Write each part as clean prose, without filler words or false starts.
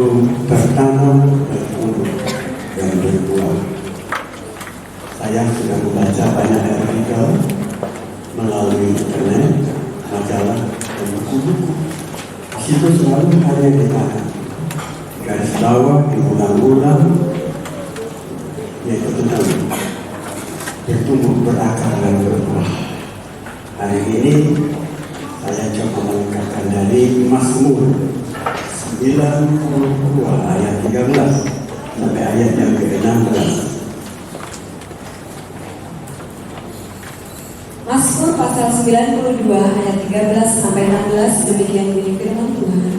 belum bertanam, bertumbuh, dan berbuah. Saya sudah membaca banyak artikel melalui internet, majalah, dan buku-buku. Di situ selalu hanya dikatakan garis bawah diulang-ulang, yaitu tentang bertumbuh, berakar, dan berbuah. Hari ini saya coba melengkapkan dari Mazmur 92 ayat 13 sampai ayat yang ke-16. Mazmur pasal 92 ayat 13 sampai 16, demikian bunyi firman Tuhan.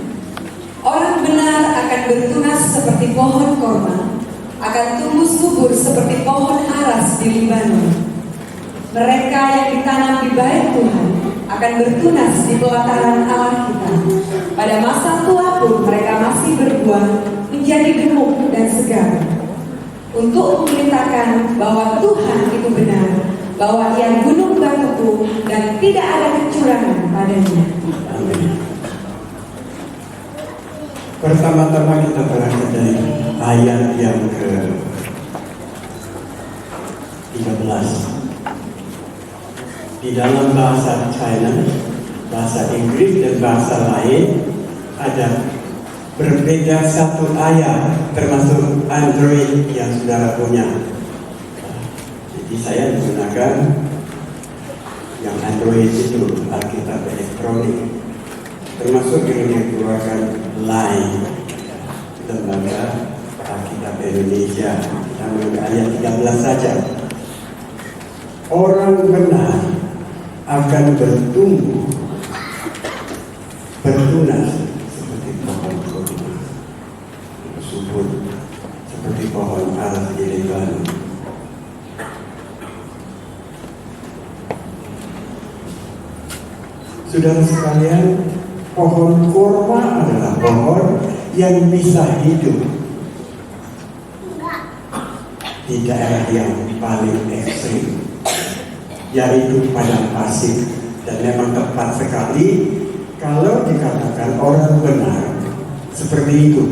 Orang benar akan bertunas seperti pohon korma, akan tumbuh subur seperti pohon aras di Libanon. Mereka yang ditanam di bait Tuhan akan bertunas di pelataran Allah kita. Pada masa tua pun mereka masih berbuah, menjadi gemuk dan segar, untuk memberitakan bahwa Tuhan itu benar, bahwa Ia gunung batuku dan tidak ada kecurangan padanya. Amin. Pertama-tama kita baca dari ayat yang ke-13. Di dalam bahasa China, bahasa Inggris, dan bahasa lain ada berbeda satu ayat, termasuk Android yang saudara punya. Jadi saya menggunakan yang Android itu, Alkitab elektronik, termasuk yang dikeluarkan Line, lembaga Alkitab Indonesia. Kita mengambil ayat 13 saja. Orang benar akan bertumbuh, bertunas seperti pohon korma, subur seperti pohon aras di Lebanon. Saudara sekalian, pohon korma adalah pohon yang bisa hidup di daerah yang paling ekstrim, yaitu padang pasir, dan memang tepat sekali kalau dikatakan orang benar seperti itu.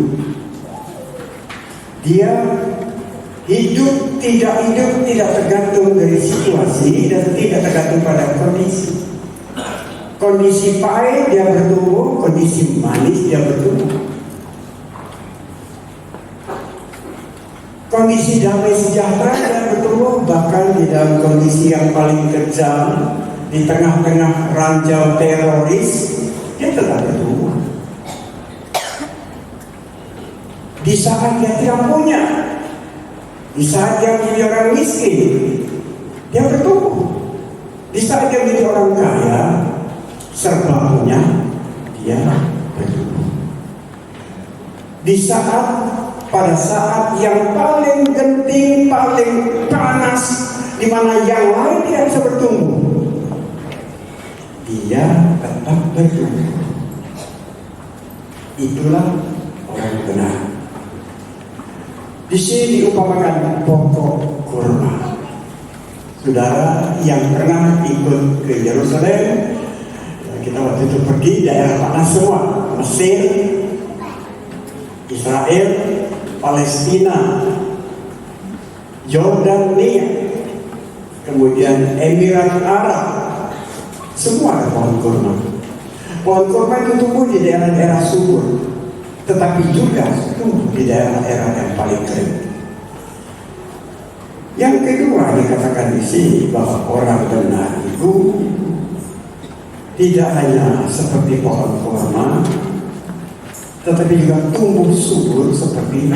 Dia hidup tidak tergantung dari situasi dan tidak tergantung pada kondisi. Kondisi pahit dia bertumbuh, kondisi manis dia bertumbuh. Kondisi damai sejahtera dan bertumbuh, bahkan di dalam kondisi yang paling kejam, di tengah-tengah ranjau teroris, dia tetap bertumbuh. Di saat dia tidak punya, di saat dia menjadi orang miskin, dia bertumbuh. Di saat dia menjadi orang kaya, serba punya, dia bertumbuh. Pada saat yang paling genting, paling panas, di mana yang lain tidak bisa bertumbuh, dia tetap bertumbuh. Itulah orang benar. Di sini diumpamakan pokok kurma. Saudara yang pernah ikut ke Yerusalem, kita waktu itu pergi daerah panas semua, Mesir, Israel, Palestina, Yordania, kemudian Emirat Arab, semua ada pohon kurma. Pohon kurma itu tumbuh di daerah-daerah subur, tetapi juga tumbuh di daerah-daerah yang paling kering. Yang kedua dikatakan di sini bahwa orang benar itu tidak hanya seperti pohon kurma, tetapi juga tumbuh subur seperti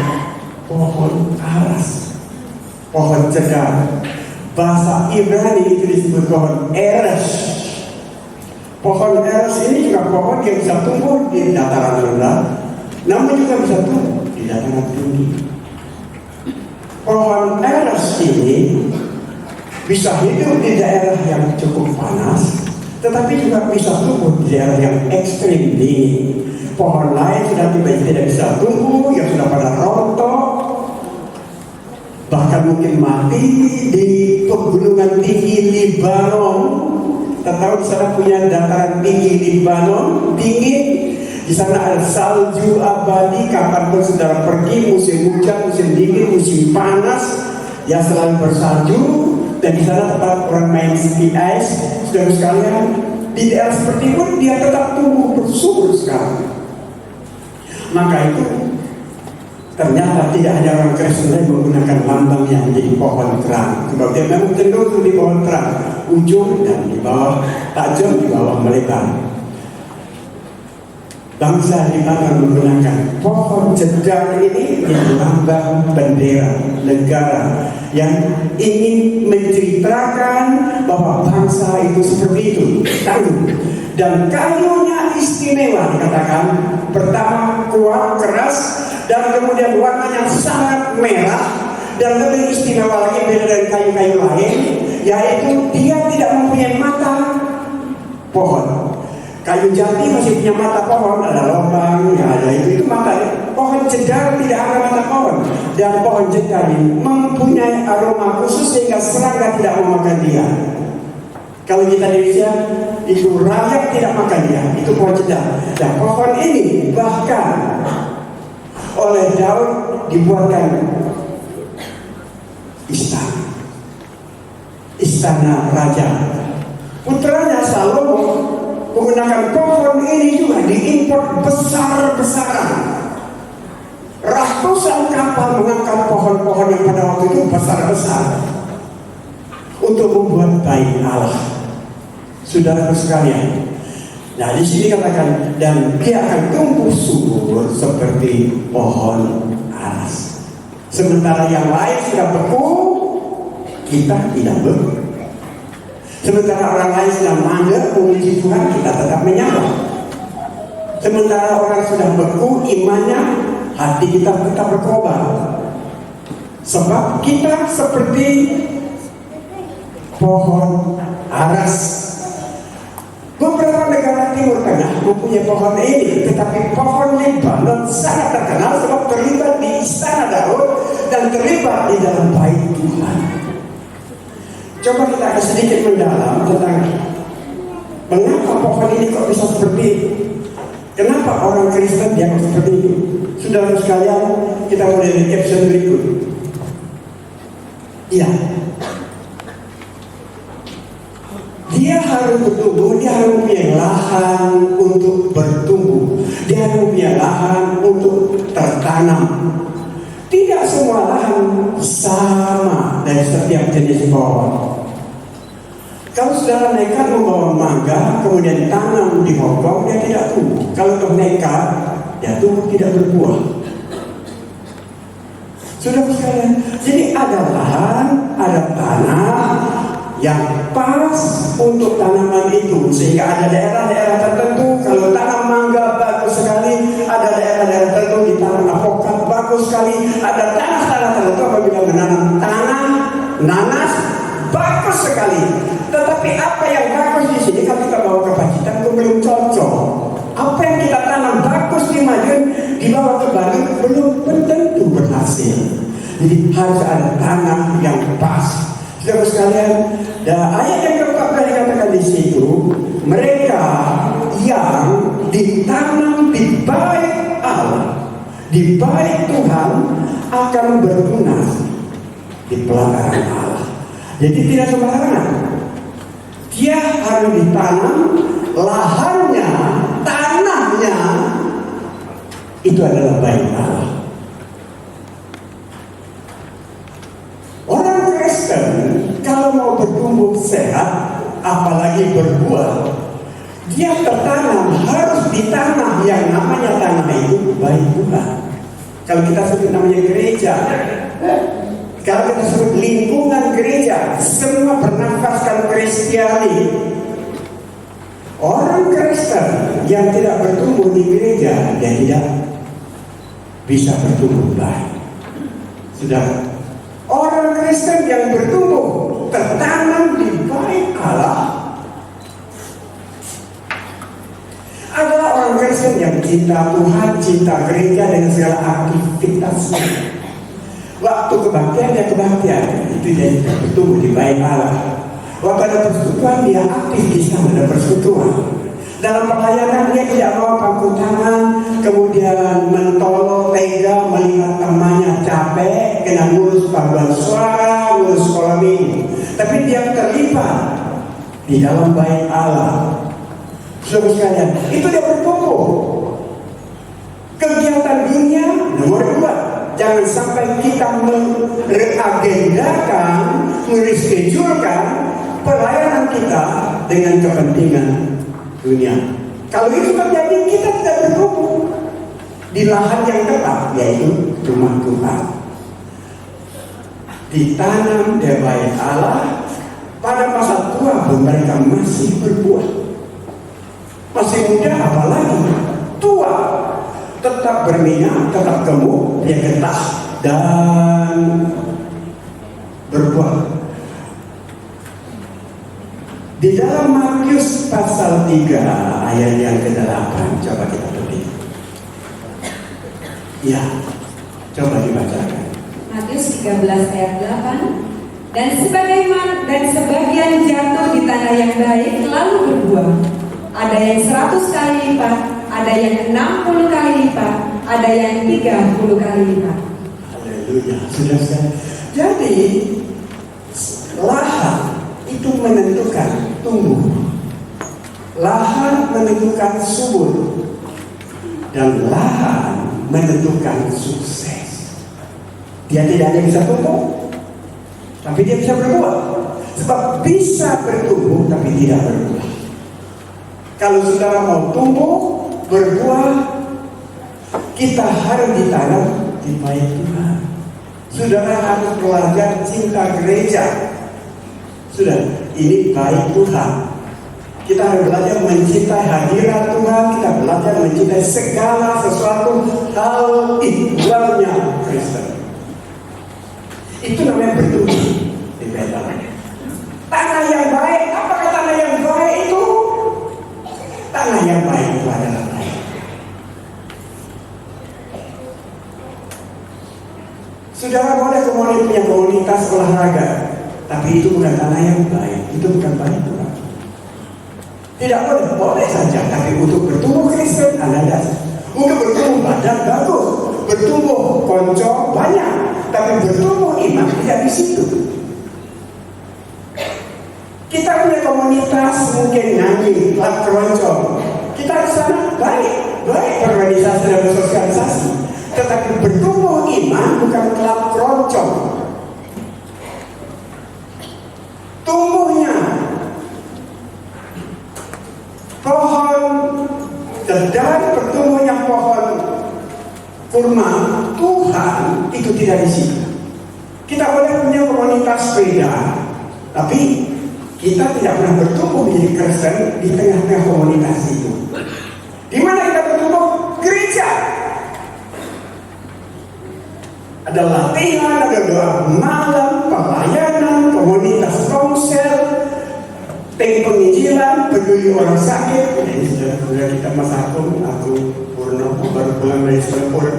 pohon aras, pohon cedar. Bahasa Ibrani itu disebut pohon eres. Pohon eres ini juga pohon yang bisa tumbuh di dataran rendah, namun juga bisa tumbuh di dataran tinggi. Pohon eres ini bisa hidup di daerah yang cukup panas, tetapi juga bisa tumbuh di daerah yang ekstrim dingin. Pohon lain sudah tiba-tiba tidak bisa tumbuh, yang sudah pada rontok, bahkan mungkin mati di pegunungan tinggi Libanon. Tahu di sana punya dataran tinggi Libanon, dingin, Di sana ada salju abadi, kapanpun saudara pergi, musim hujan, musim dingin, musim panas, ya selalu bersalju. Dan di sana tempat orang main ski ice, saudara sekalian, di daerah seperti itu dia tetap tumbuh bersubur sekali. Maka itu ternyata tidak hanya orang Kristen yang menggunakan lambang yang menjadi pohon terang. Sebab dia memang cenderung di pohon terang, ujung dan di bawah, tajam di bawah melebar. Bangsa di mana menggunakan pohon cedar ini yang lambang bendera negara yang ingin menceritakan bahwa bangsa itu seperti itu, kayu, dan kayunya istimewa dikatakan. Pertama kuat, keras, dan kemudian warnanya sangat merah, dan lebih istimewa lagi beda dari kayu-kayu lain, yaitu dia tidak mempunyai mata pohon. Kayu jati masih punya mata pohon, ada lubang, ya ada itu mata. Pohon cedar tidak ada mata pohon, dan pohon cedar ini mempunyai aroma khusus sehingga serangga tidak memakan dia. Kalau kita di Indonesia itu rakyat tidak makan dia, itu pohon cedar. Dan pohon ini bahkan oleh Daud dibuatkan istana raja. Putranya Salomo menggunakan pohon ini juga diimpor besar-besaran. Ratusan kapal mengangkat pohon-pohon yang pada waktu itu besar-besar untuk membuat bait Allah. Saudara sekalian, nah di sini katakan, dan dia akan tumbuh subur seperti pohon aras. Sementara yang lain sudah beku, kita tidak beku. Sementara orang lain sedang mager memuji Tuhan, kita tetap menyapa. Sementara orang sudah beku imannya, hati kita tetap berkobar. Sebab kita seperti pohon aras. Beberapa negara Timur Tengah mempunyai pohon ini, tetapi pohon Lebanon sangat terkenal sebab terlibat di istana Daud dan terlibat di dalam bait Tuhan. Coba kita akan sedikit mendalam tentang mengapa pohon ini kok bisa seperti itu. Kenapa orang Kristen dianggap seperti itu? Saudara sekalian, kita mulai dari caption berikut. Iya, dia harus bertumbuh, dia harus punya lahan untuk bertumbuh, dia harus punya lahan untuk tertanam. Tidak semua lahan sama dari setiap jenis pohon. Kalau saudara nekat membawa mangga, kemudian tanam di Hongkong, dia tidak tumbuh. Kalau nekat, dia tumbuh tidak berbuah. Sudah sekalian, jadi ada lahan, ada tanah yang pas untuk tanaman itu, sehingga ada daerah-daerah tertentu kalau tanam mangga bagus sekali, ada daerah-daerah tertentu ditanam apokat bagus sekali, ada tanah-tanah tertentu apabila menanam tanah nanas bagus sekali. Tetapi apa yang bagus di sini kalau kita bawa ke Pacitan itu belum cocok. Apa yang kita tanam bagus di Madiun dibawa ke Bali belum tentu berhasil. Jadi harus ada tanah yang pas. Saudara sekalian, dan ayat yang keempat dikatakan di situ, mereka yang ditanam di bait Allah, di bait Tuhan akan bertunas di pelataran Allah. Jadi tidak sembarangan. Dia harus ditanam, lahannya, tanahnya itu adalah bait Allah. Orang Kristen kalau mau bertumbuh sehat, apalagi berbuah, dia tertanam harus di tanah yang namanya tanah itu bait Tuhan. Kalau kita sebut namanya gereja, kalau kita sebut lingkungan gereja, semua bernafaskan Kristiani. Orang Kristen yang tidak bertumbuh di gereja, dia tidak bisa bertumbuh baik. Sudah. Orang Kristen yang bertumbuh tertanam di bait Allah adalah orang Kristen yang cinta Tuhan, cinta gereja dengan segala aktivitasnya. Waktu kebaktian dia kebaktian, itu dia bertumbuh di bait Allah. Waktu ada persekutuan dia aktif di sana ada persekutuan. Dalam pelayanan dia tidak mau pangku tangan, kemudian mentolong, tega melihat temannya capek, kena ngurus paduan suara, ngurus sekolah minggu. Tapi dia terlibat di dalam bait Allah. Saudara sekalian, itu dia bertumbuh. Kegiatan dunia nomor 2. Jangan sampai kita mereagendakan, mereschedulkan pelayanan kita dengan kepentingan dunia. Kalau itu terjadi, kita tidak bertumbuh di lahan yang tepat, yaitu rumah Tuhan. Ditanam di bait Allah, pada masa tua pun mereka masih berbuah. Masih muda apalagi tua, tetap berminyak, tetap gemuk, dia getah dan berbuah. Di dalam Matius pasal 3 ayat yang ke-8, coba kita tulis. Ya, coba dibacakan. Matius 13 ayat 8. Dan sebagian jatuh di tanah yang baik lalu berbuah. Ada yang 100 kali lipat, ada yang 60 kali lipat, ada yang 30 kali lipat. Haleluya. Sudah saya. Jadi lahan itu menentukan tumbuh. Lahan menentukan subur. Dan lahan menentukan sukses. Dia tidak hanya bisa tumbuh, tapi dia bisa berbuah. Sebab bisa bertumbuh tapi tidak berbuah. Kalau saudara mau tumbuh, berbuah, kita harus ditanam di bait Tuhan. Saudara harus belajar cinta gereja. Sudah, ini bait Tuhan. Kita harus belajar mencintai hadirat Tuhan. Kita belajar mencintai segala sesuatu hal ihwalnya Kristen. Itu namanya bertumbuh di bait Allah. Tanah yang baik, apakah tanah yang baik itu? Tanah yang baik itu adalah baik. Saudara boleh punya komunitas olahraga, tapi itu bukan tanah yang baik, itu bukan baik Tuhan. Tidak boleh saja, tapi untuk bertumbuh Kristen Anda dasar. Untuk bertumbuh badan bagus, bertumbuh konco banyak, tapi bertumbuh iman tidak di situ. Kita punya komunitas mungkin nyanyi, klub keroncong. Kita di sana baik organisasi dan bersosialisasi. Tetapi bertumbuh iman bukan klub keroncong. Tumbuhnya pohon dari bertumbuhnya pohon kurma Tuhan itu tidak di situ. Kita boleh punya komunitas sepeda, tapi kita tidak pernah bertumbuh menjadi Kristen di tengah-tengah komunitas itu. Di mana kita bertumbuh? Gereja. Ada latihan, ada doa malam, pelayanan, komunitas konsel, tim penginjilan, peduli orang sakit. Ini sudah kita masa aku Purno baru pulang dari Singapura.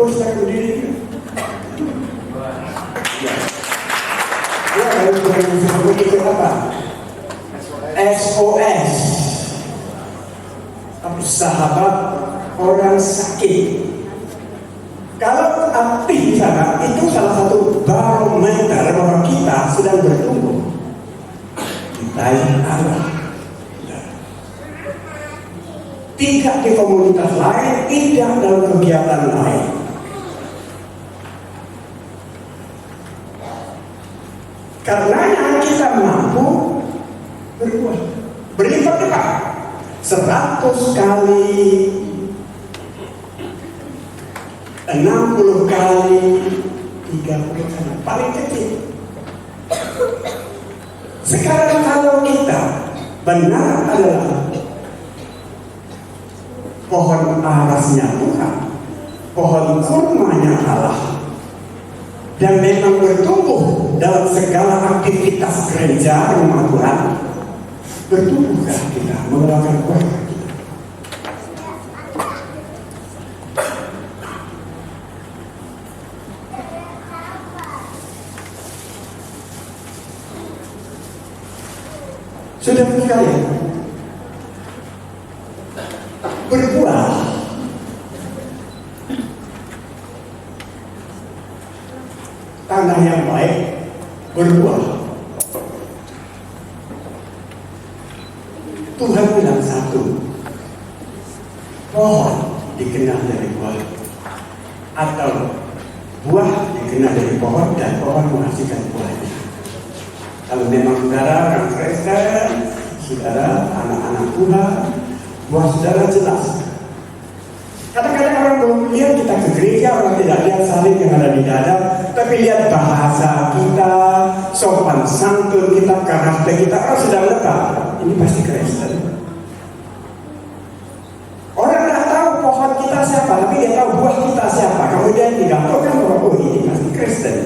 Saya berdiri. Ya, itu apa? SOS, sahabat orang sakit. Kalau aktif di sana, itu salah satu barometer bahwa kita sedang bertumbuh di bait Allah. Tidak di komunitas lain, tidak dalam kegiatan lain. Karenanya kita mampu berbuah berlipat-lipat 100 kali, 60 kali, 30 kali, paling kecil. Sekarang kalau kita benar adalah pohon arasnya Tuhan, pohon kurmanya Allah, dan memang bertumbuh dalam segala aktivitas gereja rumah Tuhan, bertumbuhkah kita mengeluarkan buah kita? sekalian, berbuah tanah yang baik berbuah. Tuhan bilang satu, pohon dikenal dari buah, atau buah dikenal dari pohon, dan pohon menghasilkan buahnya. Kalau memang saudara orang Kristen, saudara anak-anak Tuhan, buah saudara jelas. Kadang-kadang orang belum lihat kita ke gereja, orang tidak lihat salib yang ada di dada, tapi lihat bahasa kita, sopan santun kita, karakter kita, orang sudah letak. Ini pasti Kristen. Orang tidak tahu pohon kita siapa, tapi dia tahu buah kita siapa. Kemudian digantungkan bahwa oh ini pasti Kristen.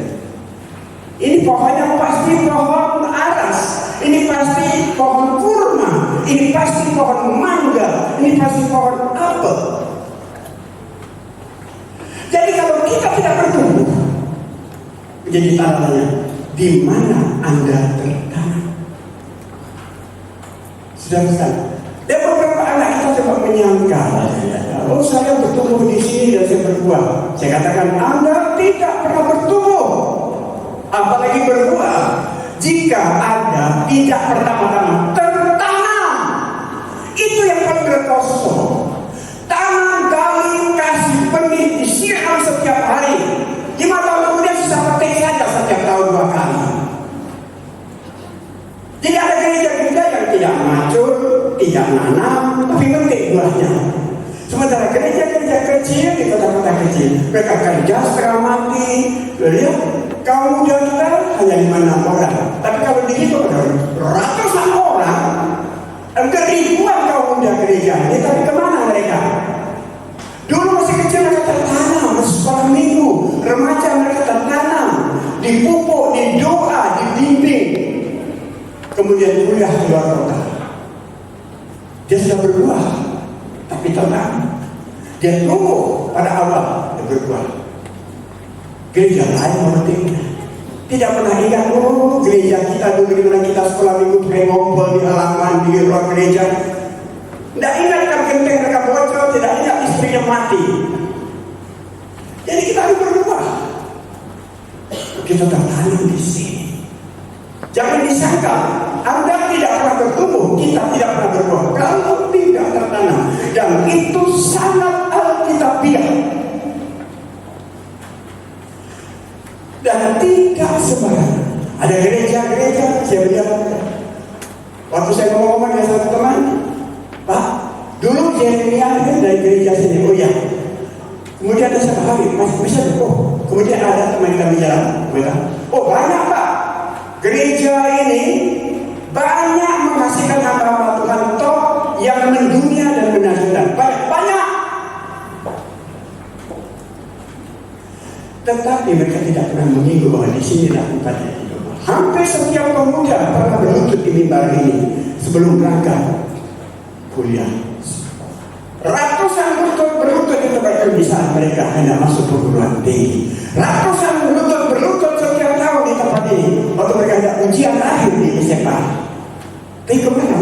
Ini pohonnya pasti pohon aras, ini pasti pohon kurma, ini pasti pohon mangga, ini pasti pohon apel. Jadi kalau kita tidak bertumbuh, menjadi tandanya di mana Anda tertanam. Sudah. Dan beberapa anak kita coba menyangka, oh saya bertumbuh di sini dan saya berbuah. Saya katakan Anda tidak pernah bertumbuh, apalagi berbuah, jika Anda tidak pertama-tama tertanam. Itu yang paling berkosa. Tanam, gali, kasih benih, disiram setiap hari. 5 tahun kemudian susah petik saja setiap tahun 2 kali. Jadi ada gereja-gereja yang tidak macul, tidak nanam, tapi petik buahnya. Sementara gereja-gereja kecil di kota-kota kecil, mereka kerja setengah mati. Lihat, kaum muda kita hanya 5-6 orang, tapi kalau dihitung ada ratusan orang, ada ribuan kaum muda gereja ini, tapi kemana mereka? Dulu masih kecil mereka tertanam, sekolah minggu, remaja mereka tertanam, dipupuk, didoa, dibimbing, kemudian kuliah keluar kota. Dia sudah berbuah, tapi tenang, dia tumbuh pada awal dia berbuah. Gereja lain memetiknya, tidak pernah ingat, oh gereja kita dulu di mana kita sekolah minggu pakai ngompol di halaman di ruang gereja. Tidak ingat kan genteng mereka bocor, tidak ingat istrinya mati. Jadi kita harus berbuah. Kita tertanam di sini. Jangan disangka Anda tidak pernah bertumbuh, kita tidak pernah berbuah kalau tidak tertanam. Dan itu sangat alkitabiah. Dan tidak sembarangan. Ada gereja-gereja, saya lihat waktu saya ngomong dengan satu teman, Pak, dulu Jeremia dari gereja sini, oh ya. Kemudian ada satu hari, masih bisa oh. Kemudian ada teman kami jalan, oh banyak Pak, gereja ini banyak menghasilkan hamba-hamba Tuhan top yang mendunia dan menasihkan. Banyak. Tetapi mereka tidak pernah menginggu bahwa di sini lah tempatnya hidup. Hampir setiap pemuda pernah berlutut di mimbar ini sebelum berangkat kuliah. Ratusan berlutut di tempat ini saat mereka hendak masuk perguruan tinggi. Ratusan berlutut setiap tahun di tempat ini waktu mereka hendak ujian akhir di SMA. Tapi kemana?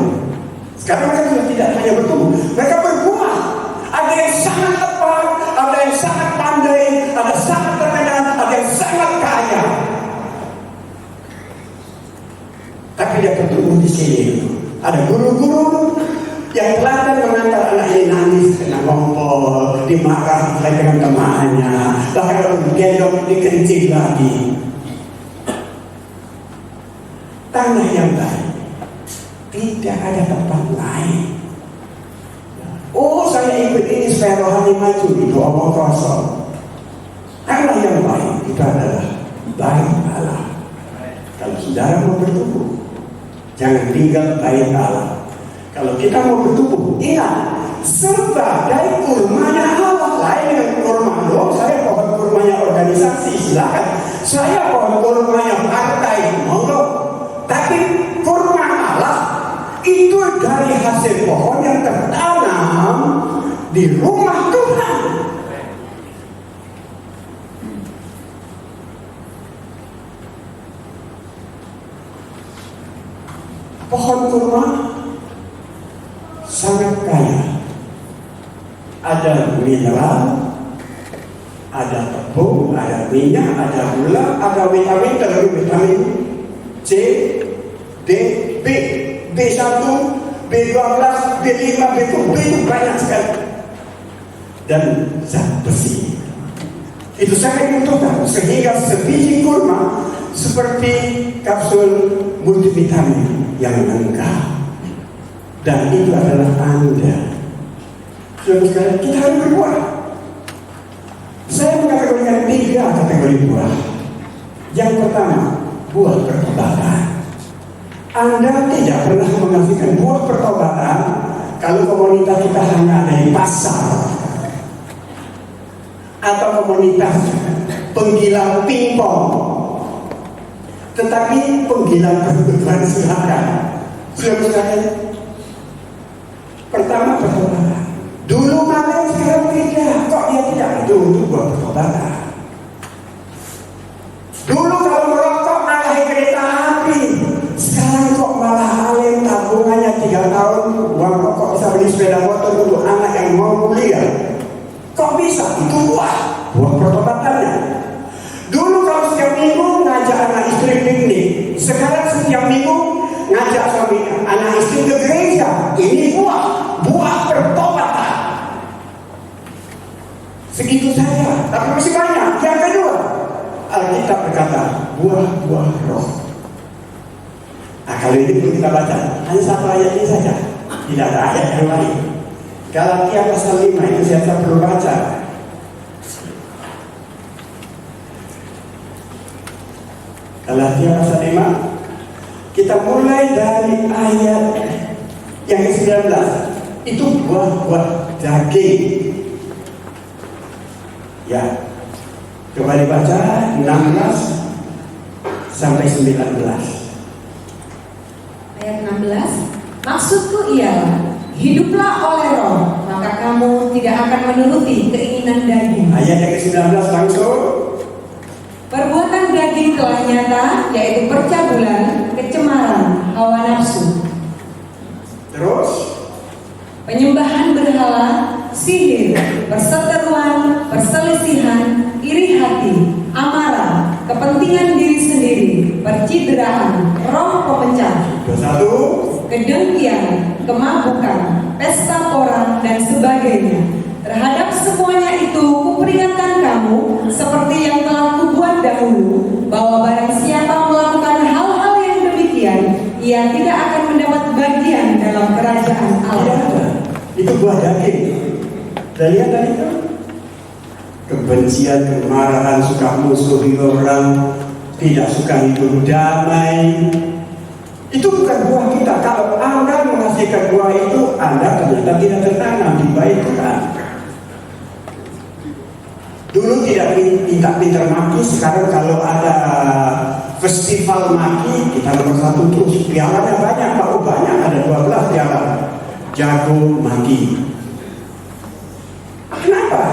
Sekarang mereka sudah tidak hanya bertumbuh, mereka berbuah. Ada yang sangat tepat, ada yang sangat pandai, ada yang sangat terkenal, ada yang sangat kaya. Tapi dia bertumbuh di sini. Ada guru-guru yang telaten mengantar anak ini nangis kena ngompol, dimarah dengan temannya, bahkan kalau digendong dikencing lagi. Tanah yang baik, tidak ada tempat lain. Oh saya ikut ini supaya rohani maju, itu omong kosong. Tanah yang baik itu adalah bait Allah. Kalau saudara mau bertumbuh, jangan tinggal bait Allah. Kalau kita mau bertumbuh, ingat, sebagai kurmanya Allah, lain dengan kurma. Loh, saya pohon kurmanya organisasi, silakan. Saya pohon kurmanya partai, monggo. Tapi kurma Allah itu dari hasil pohon yang tertanam di rumah Tuhan. Pohon kurma sangat kaya. Ada mineral, ada tepung, ada minyak, ada gula, ada vitamin, terlalu vitamin C, D, B, B1, B12, B5, B2, B itu banyak sekali. Dan zat besi. Itu sangat dibutuhkan sehingga sebiji kurma seperti kapsul multivitamin yang lengkap. Dan itu adalah Anda. Saudara, kita harus berbuah. Saya mengatakan 3 kategori buah. Yang pertama, buah pertobatan. Anda tidak pernah menghasilkan buah pertobatan kalau komunitas kita hanya ada di pasar atau komunitas penggila pingpong. Tetapi penggila kebutuhan silakan. Saudara, pertama pertobatan. Dulu mana sekarang tidak. Kok dia tidak dulu buat pertobatan? Dulu kalau merokok malah kereta api. Sekarang kok malah alim tabungannya 3 tahun uang rokok bisa beli sepeda motor untuk anak yang mau kuliah. Kok bisa? Itu buah pertobatannya. Dulu kalau setiap minggu ngajak anak istri piknik. Sekarang setiap minggu ngajak suami anak istri ke gereja. Ini buah pertobatan. Segitu saja, tapi masih banyak. Yang kedua, Alkitab berkata buah-buah roh. Nah, kalau ini perlu kita baca. Hanya satu ayat ini saja, tidak ada ayat yang lain. Galatia pasal 5 itu saya perlu baca. Galatia pasal 5. Kita mulai dari ayat yang ke-19. Itu buah-buah daging. Ya, coba dibaca 16 sampai 19. Ayat 16. Maksudku ialah, hiduplah oleh roh, maka kamu tidak akan menuruti keinginan daging. Ayat yang ke-19 langsung. Perbuatan daging telah nyata, yaitu percabulan, kecemaran, hawa nafsu, Terus penyembahan berhala, sihir, perseteruan, perselisihan, iri hati, amarah, kepentingan diri sendiri, percideraan, roh pemecah, 21. kedengkian, kemabukan, pesta pora, dan sebagainya. Terhadap semuanya itu kuperingatkan kamu, seperti yang telah kubuat dahulu, bahwa barang siapa melakukan hal-hal yang demikian, ia tidak akan mendapat bagian dalam kerajaan Allah. Itu buah daging. Dan lihat tadi itu kebencian, kemarahan, suka musuhi orang, tidak suka hidup damai. Itu bukan buah kita. Kalau Anda menghasilkan buah itu, Anda ternyata tidak tertanam di baik Tuhan. Dulu tidak minta pintar maki, sekarang kalau ada festival maki, kita nomor 1 terus. Pialanya banyak, Pak. Banyak, ada 12 piala. Jago maki. Kenapa?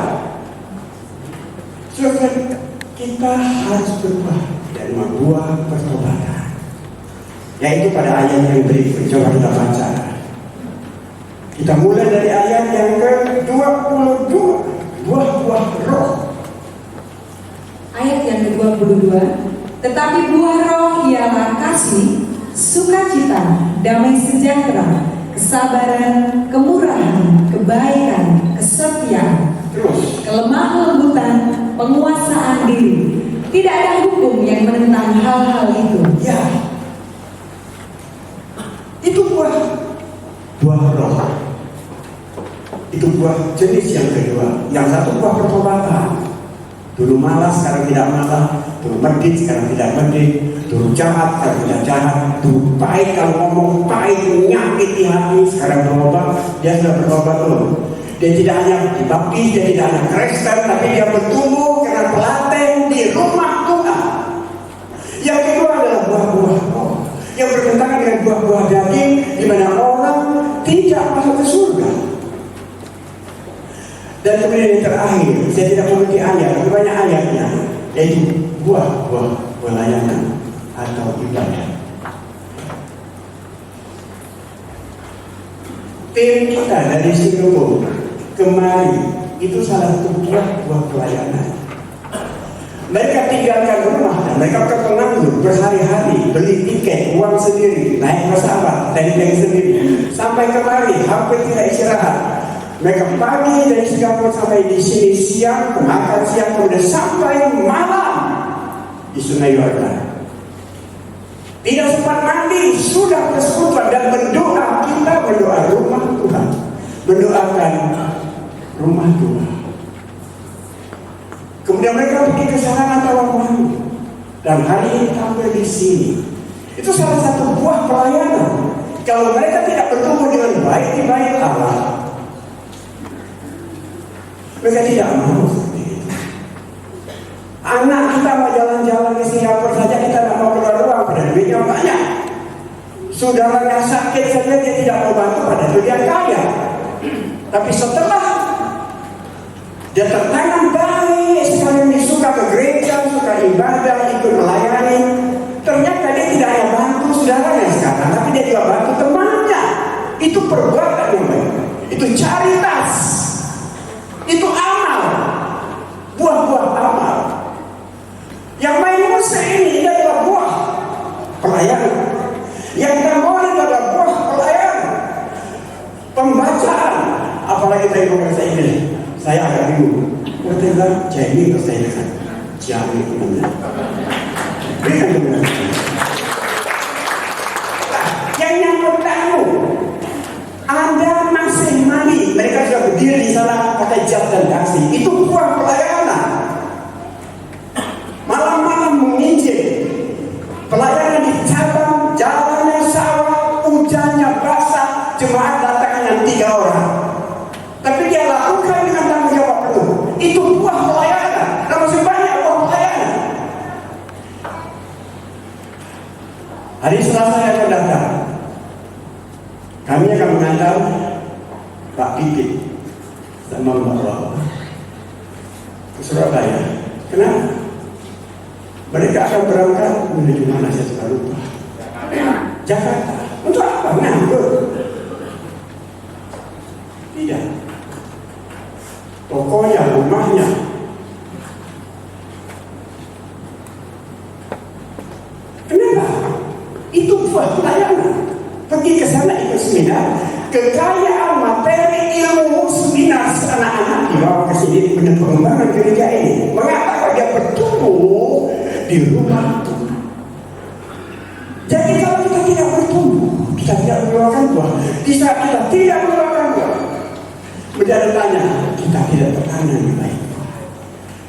Saudara, kita harus berbuah dan membuat pertobatan. Yaitu pada ayat yang berikut, coba kita baca. Kita mulai dari ayat yang ke-22, buah-buah roh. Ayat yang ke-22. Tetapi buah roh ialah kasih, sukacita, damai sejahtera, kesabaran, kemurahan, kebaikan, kesetiaan, Terus kelemah lembutan, penguasaan diri. Tidak ada hukum yang menentang hal-hal itu. ya, itu buah roh. Itu buah jenis yang kedua. Yang satu buah pertobatan. Dulu malas, sekarang tidak malas. Dulu medit, sekarang tidak medit. Dulu jahat, sekarang tidak jahat. Dulu pahit, kalau ngomong pahit, menyakiti hati. Sekarang berubah, dia sudah berubah dulu. Dia tidak hanya dibaptis, dia tidak hanya Kristen, tapi dia bertumbuh karena pelaten di rumah Tuhan. Yang kedua adalah buah-buah roh, yang bertentangan dengan buah-buah daging, di mana orang tidak masuk ke surga. Dan kemudian yang terakhir, saya tidak memiliki ayat, tapi banyak ayatnya, yaitu buah-buah pelayanan atau ibadah. tim kita dari Singapura kemari itu salah satu buah pelayanan. Mereka tinggalkan rumah dan mereka ke Penanggung berhari-hari, beli tiket, uang sendiri, naik pesawat, tendeng sendiri, sampai kemari hampir tidak istirahat. Mereka pagi dari Singapura sampai di sini siang, makan siang, kemudian sampai malam di Sungai Yordan. Tidak sempat mandi, sudah bersekutu dan berdoa. Kita berdoa rumah Tuhan, mendoakan rumah Tuhan. Kemudian mereka pergi ke sana Tawangmangu dan hari ini tampil di sini. Itu salah satu buah pelayanan. Kalau mereka tidak bertumbuh dengan baik di bait Allah, mereka tidak mau seperti itu. Anak kita mau jalan-jalan ke Singapura saja kita tidak mau keluar uang, pada duitnya banyak. Saudaranya sakit saja dia tidak mau bantu, pada dia kaya. Tapi setelah dia tertanam baik sekali, dia suka ke gereja, suka ibadah, ikut melayani. Ternyata dia tidak hanya bantu saudaranya sekarang, tapi dia juga bantu temannya. Itu perbuatan yang baik. Itu caritas. Itu amal. Buah-buah amal. Yang main musik ini adalah buah pelayanan. Yang damai adalah buah pelayanan. Pembacaan. Apalagi saya bahasa Inggris. Saya agak bingung. Berarti Jamie atau saya kan? Jamie itu benar. Berikan benar. Yang nyambut kamu, Anda masih mandi. Mereka sudah berdiri di sana pakai jas dan dasi. Itu buah pelayanan. Malam-malam menginjil. Pelayanan di cabang, jalannya sawah, hujannya basah, jemaat datang dengan 3 orang. Tapi dia lakukan dengan tanggung jawab penuh. Itu buah pelayanan. Dan masih banyak buah pelayanan. Hari Selasa yang akan datang, kami akan mengantar Pak Pipit sama Mbak Roh ke Surabaya. Kenapa? Mereka akan berangkat menuju mana saya suka lupa. Jakarta. Untuk apa? Nganggur. Tidak. Tokonya, rumahnya. Kenapa? Itu buah pelayanan. Pergi ke sana ikut seminar. Kekayaan materi ilmu seminar anak-anak dibawa ke sini untuk pengembangan gereja ini. Mengapa dia bertumbuh di rumah Tuhan? Jadi kalau kita tidak bertumbuh, kita tidak mengeluarkan buah. Di saat kita tidak mengeluarkan buah, menjadi tanya, kita tidak bertanam yang baik.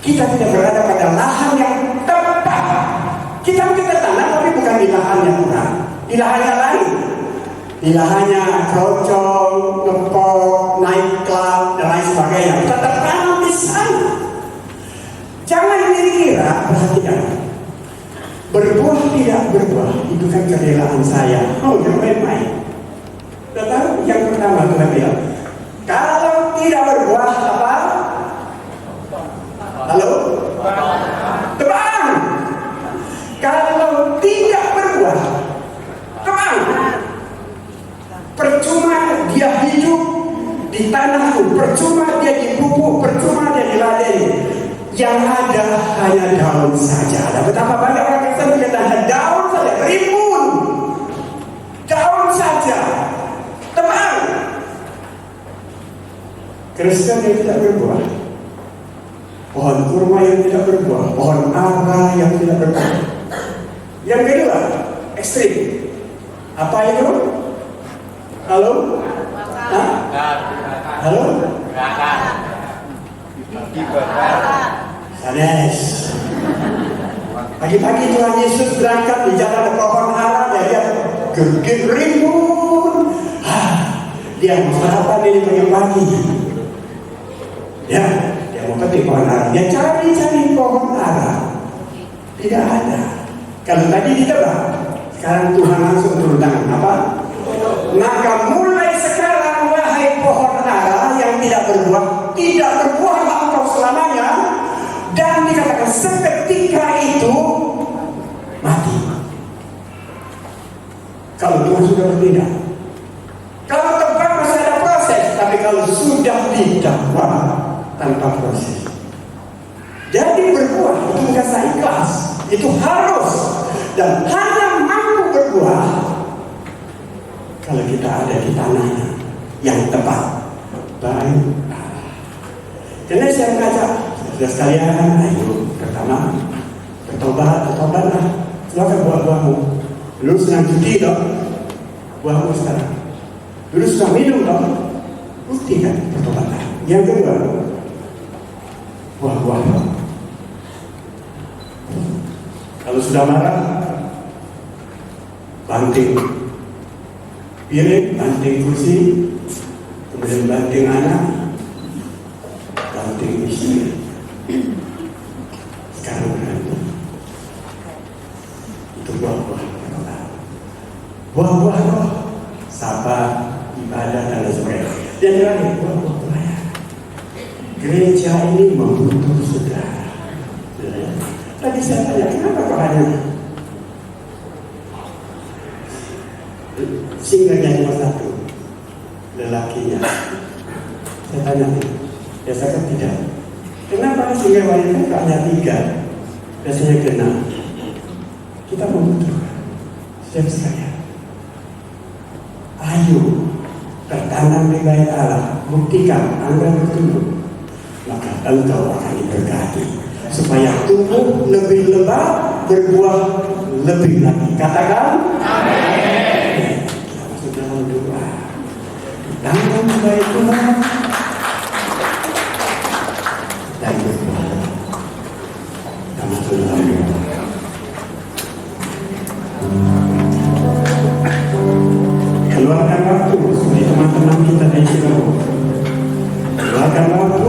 Kita tidak berada pada lahan yang tepat. Kita tanam tapi bukan di lahan yang kurang, di lahan yang lain. Di lahannya krocong, ngepok, naik klub, dan lain sebagainya. Kita tertanam di sana. Jangan dikira, perhatikan. Berbuah tidak berbuah, itu kan kerelaan saya. Oh, yang main-main. Tetapi yang pertama Tuhan bilang, kalau tidak berbuah apa? Halo? Tebang. Kalau tidak berbuah, tebang. Percuma dia hidup di tanahku, percuma dia dipupuk, percuma dia diladeni. Yang ada hanya daun saja. Ada betapa banyak orang Kristen berkata daun saja, rimbun, daun saja, tebang. Kristen yang tidak berbuah, pohon kurma yang tidak berbuah, pohon ara yang tidak berbuah. Yang kedua, ekstrim. Apa itu? Halo? Hah? Halo? Sanes. Pagi-pagi Tuhan Yesus berangkat di jalan pohon ara, dia gegit rimbun. Dia mau sarapan ini pagi-pagi. Ya, dia mau petik pohon ara. Dia cari-cari pohon ara. Tidak ada. Kalau tadi ditebak, sekarang Tuhan langsung turun tangan. Apa? Maka mulai sekarang wahai pohon ara yang tidak berbuah, tidak berbuahlah engkau selamanya. Dan dikatakan seketika itu mati. Kalau Tuhan sudah bertindak. Kalau tebak masih ada yang sudah didakwa tanpa proses. Jadi berbuah itu rasa ikhlas, itu harus dan hanya mampu berbuah kalau kita ada di tanahnya yang tepat. Baik. Karena saya mengajak saudara sekalian, ayo pertama bertobatlah, silakan buah-buahmu. Dulu senang judi dong, buahmu sekarang. Dulu suka minum dong, buktikan pertobatan. Yang kedua, buah-buah. Kalau sudah marah, banting piring, banting kursi, kemudian banting anak, banting istri. Sekarang berhenti. Itu buah-buah. Buah-buah roh, sabar, ibadah dan lain sebagainya. Dan terakhir, buah-buah pelayan. Gereja ini membutuh saudara. Tadi saya tanya, kenapa kok hanya singgahnya cuma satu, lelakinya? Saya tanya, biasanya tidak. Kenapa singgah wanita kok hanya 3? Biasanya kena. Kita membutuhkan setiap sekalian. Ayo tertanam di bait Allah, buktikan Anda bertumbuh, maka engkau akan diberkati supaya tumbuh lebih lebat, berbuah lebih lagi. Katakan amin. Kita masuk dalam doa. Tanam di bait Tuhan dan berbuah. Kita masuk dalam doa. Keluarkan waktu seperti teman-teman kita di Chicago. Keluarkan waktu